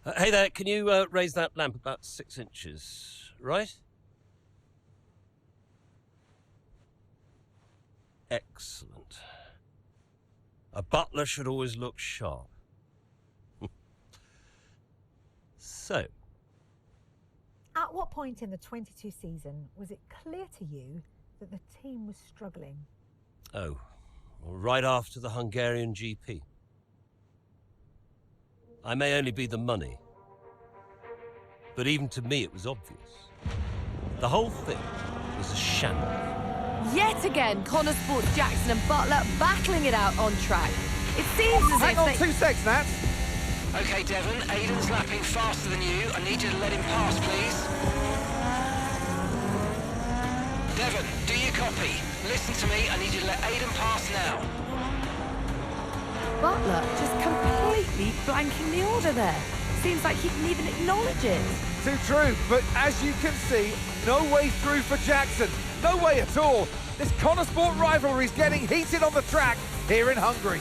Hey there, can you raise that lamp about 6 inches, right? Excellent. A butler should always look sharp. So, At what point in the 22 season was it clear to you that the team was struggling? well, right after the Hungarian GP. I may only be the money, but even to me it was obvious. The whole thing was a shambles. Yet again, Connor Sports Jackson and Butler battling it out on track. It seems as Hang if on they... 2 seconds, Nat. Okay, Devon, Aiden's lapping faster than you. I need you to let him pass, please. Devon, do you copy? Listen to me, I need you to let Aiden pass now. Butler just completely blanking the order there. Seems like he didn't even acknowledge it. Too true, but as you can see, no way through for Jackson. No way at all. This Connor Sport rivalry is getting heated on the track here in Hungary.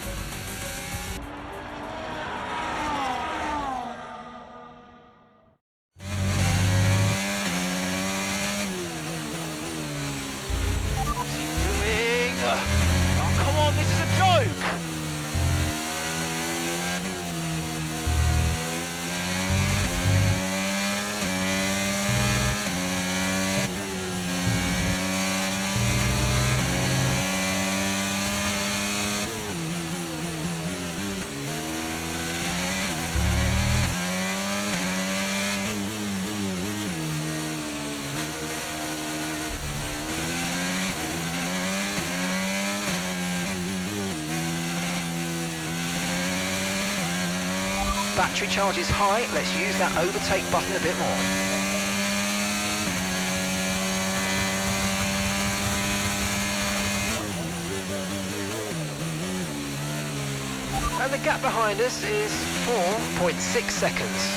Oh, come on, this is a joke! Battery charge is high, let's use that overtake button a bit more. And the gap behind us is 4.6 seconds.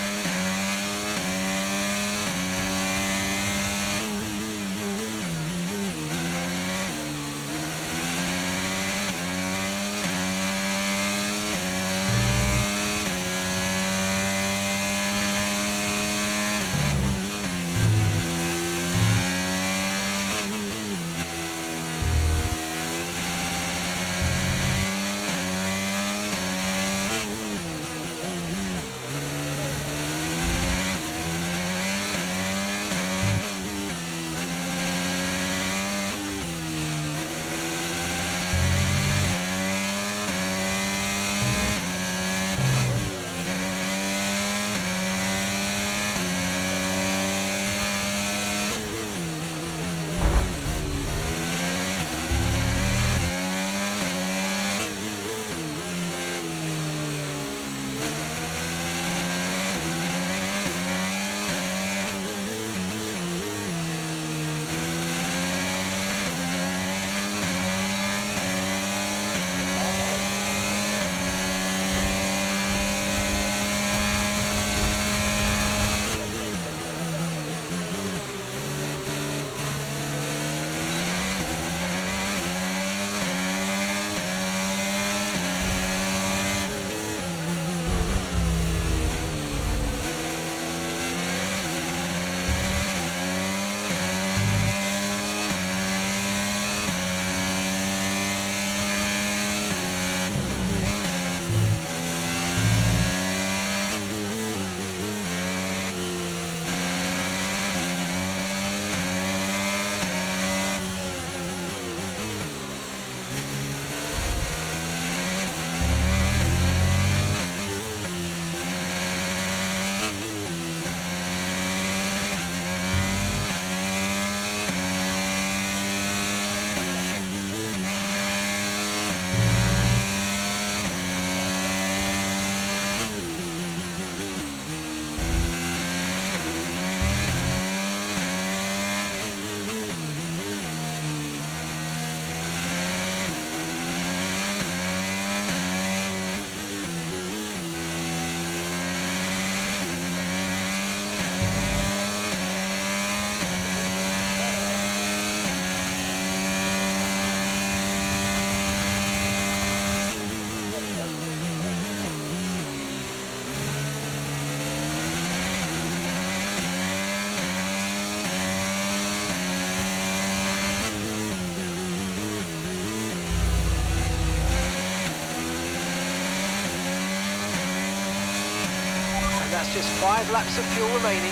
That's just 5 laps of fuel remaining.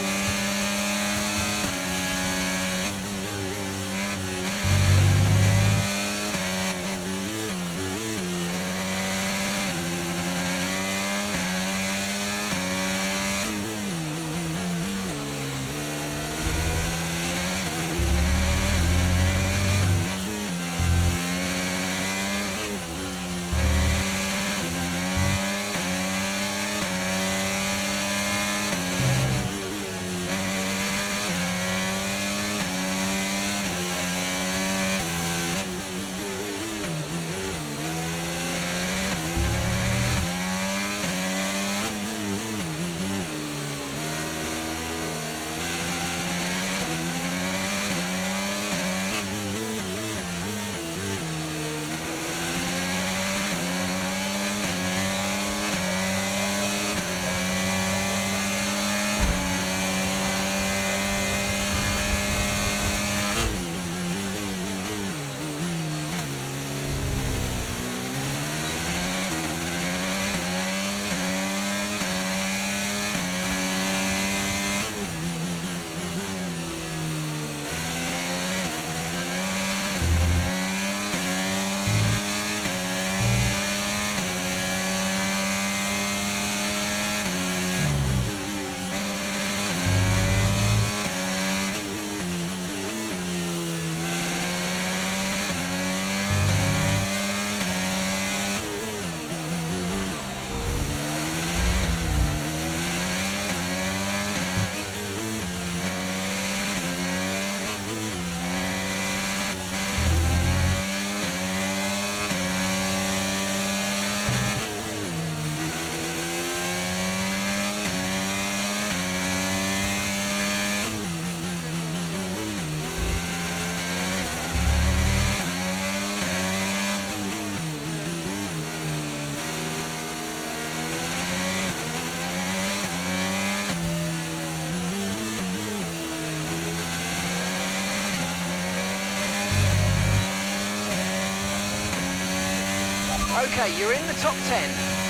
Okay, you're in the top 10.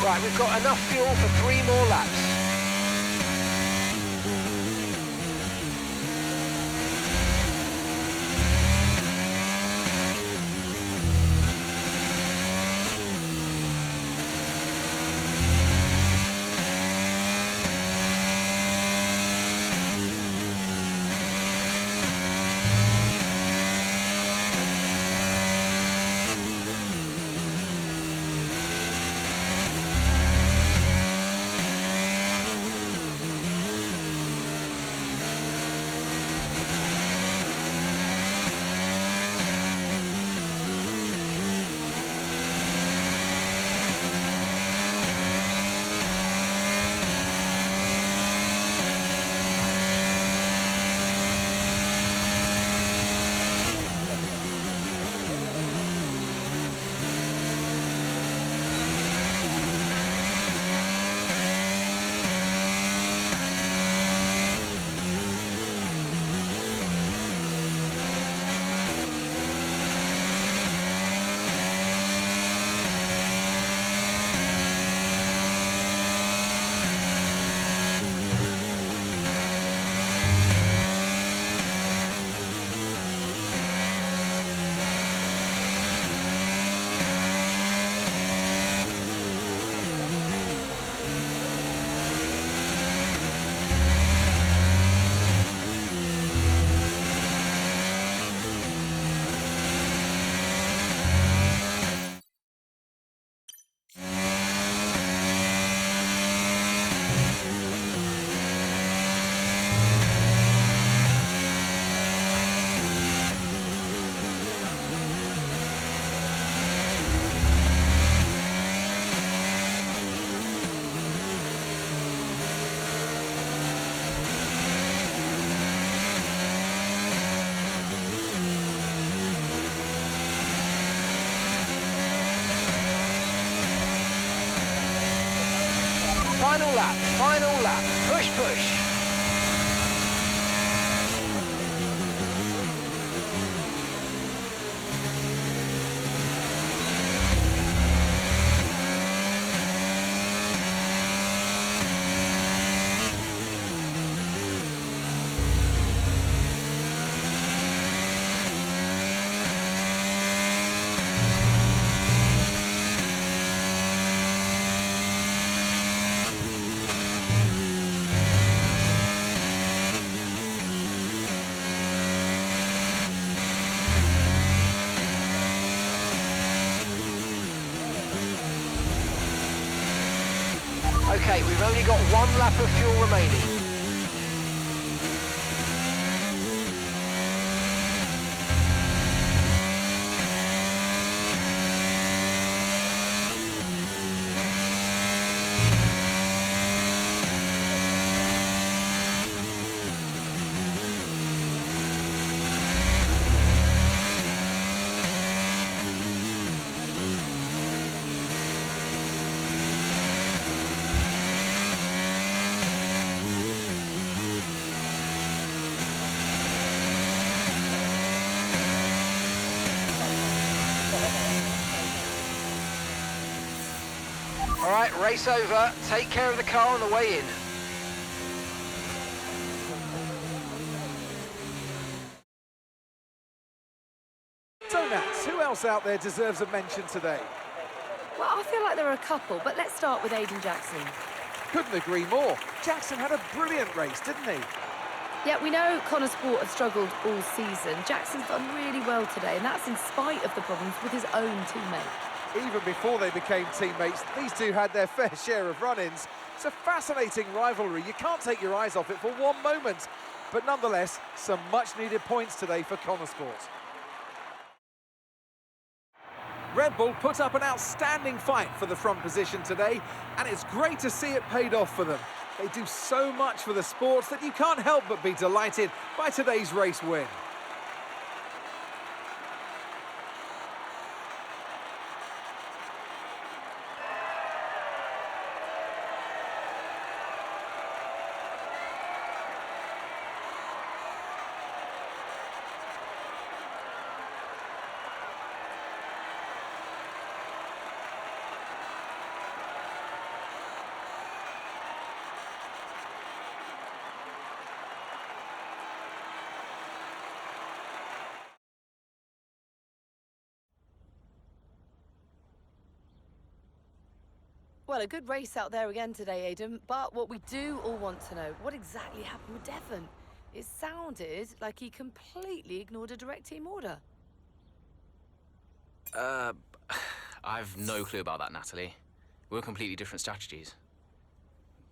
Right, we've got enough fuel for 3 more laps. Final lap, final lap. Push, push. Okay, we've only got 1 lap of fuel remaining. All right, race over. Take care of the car on the way in. So Nats, who else out there deserves a mention today? Well, I feel like there are a couple, but let's start with Aiden Jackson. Couldn't agree more. Jackson had a brilliant race, didn't he? Yeah, we know Connor Sport have struggled all season. Jackson's done really well today, and that's in spite of the problems with his own teammate. Even before they became teammates, these two had their fair share of run-ins. It's a fascinating rivalry. You can't take your eyes off it for one moment. But nonetheless, some much-needed points today for Connor Sport. Red Bull put up an outstanding fight for the front position today, and it's great to see it paid off for them. They do so much for the sport that you can't help but be delighted by today's race win. Well, a good race out there again today, Aidan, but what we do all want to know, what exactly happened with Devon? It sounded like he completely ignored a direct team order. I've no clue about that, Natalie. We're completely different strategies.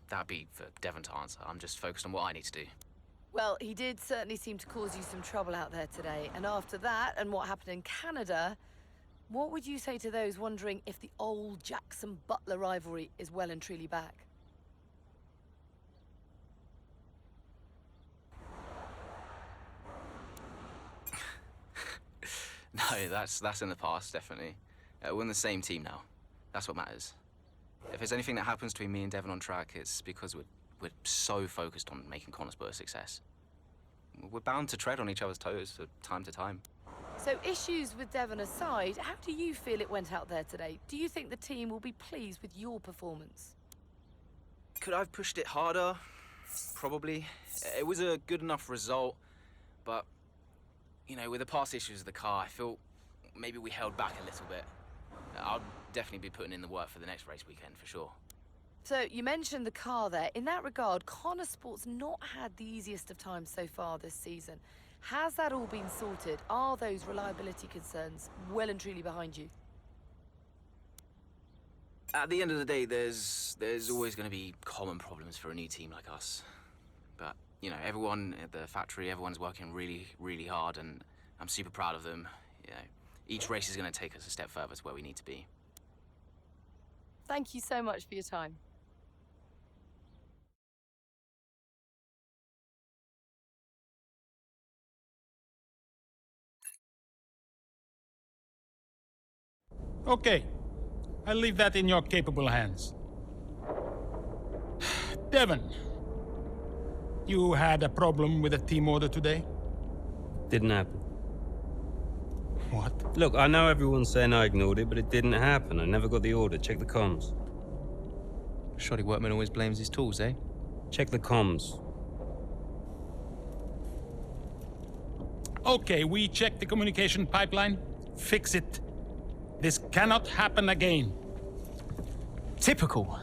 That'd be for Devon to answer. I'm just focused on what I need to do. Well, he did certainly seem to cause you some trouble out there today, and after that and what happened in Canada, what would you say to those wondering if the old Jackson-Butler rivalry is well and truly back? No, that's in the past, definitely. We're in the same team now. That's what matters. If there's anything that happens between me and Devon on track, it's because we're so focused on making Connorsburg a success. We're bound to tread on each other's toes from time to time. So issues with Devon aside, how do you feel it went out there today? Do you think the team will be pleased with your performance? Could I have pushed it harder? Probably. It was a good enough result, but, you know, with the past issues of the car, I feel maybe we held back a little bit. I'll definitely be putting in the work for the next race weekend, for sure. So you mentioned the car there. In that regard, Connor Sport's not had the easiest of times so far this season. Has that all been sorted? Are those reliability concerns well and truly behind you? At the end of the day, there's always going to be common problems for a new team like us. But, you know, everyone at the factory, everyone's working really, really hard, and I'm super proud of them. You know, each race is going to take us a step further to where we need to be. Thank you so much for your time. Okay, I'll leave that in your capable hands. Devon, you had a problem with a team order today? Didn't happen. What? Look, I know everyone's saying I ignored it, but it didn't happen. I never got the order. Check the comms. Shoddy workman always blames his tools, eh? Check the comms. Okay, we checked the communication pipeline. Fix it. This cannot happen again. Typical.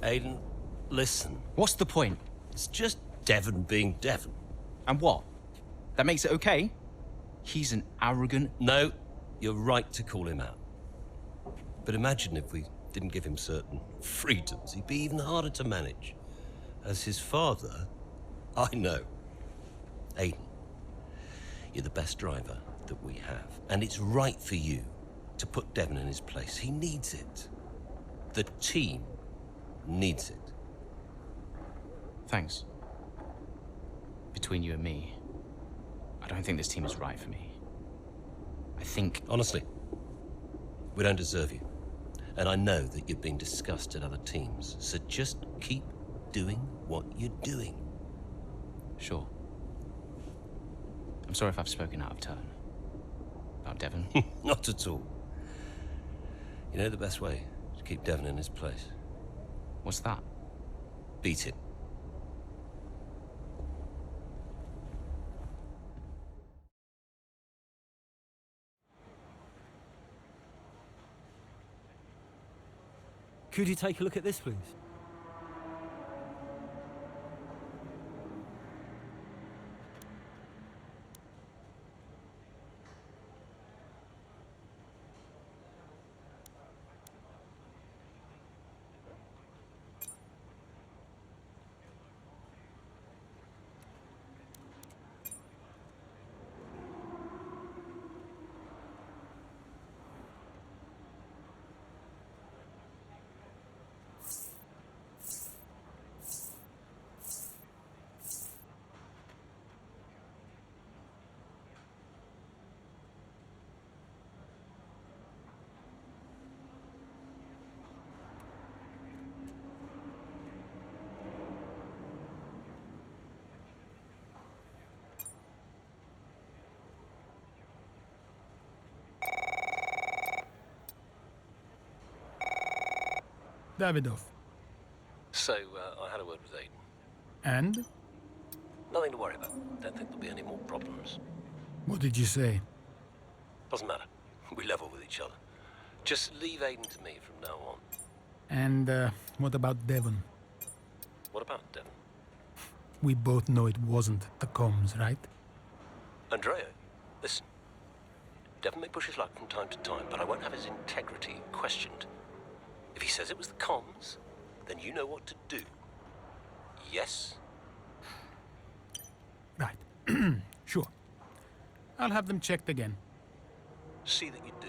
Aiden, listen. What's the point? It's just Devon being Devon. And what? That makes it okay? He's an arrogant... No, you're right to call him out. But imagine if we didn't give him certain freedoms. He'd be even harder to manage. As his father, I know. Aiden, you're the best driver that we have. And it's right for you to put Devon in his place. He needs it. The team needs it. Thanks. Between you and me, I don't think this team is right for me. I think... Honestly, we don't deserve you. And I know that you've been discussed at other teams, so just keep doing what you're doing. Sure. I'm sorry if I've spoken out of turn. About Devon. Not at all. You know the best way to keep Devon in his place? What's that? Beat him. Could you take a look at this, please? Davidoff. So, I had a word with Aiden. And? Nothing to worry about. Don't think there'll be any more problems. What did you say? Doesn't matter. We level with each other. Just leave Aiden to me from now on. And, what about Devon? What about Devon? We both know it wasn't the comms, right? Andrea, listen. Devon may push his luck from time to time, but I won't have his integrity questioned. If he says it was the comms, then you know what to do. Yes? Right. Sure. I'll have them checked again. See that you do.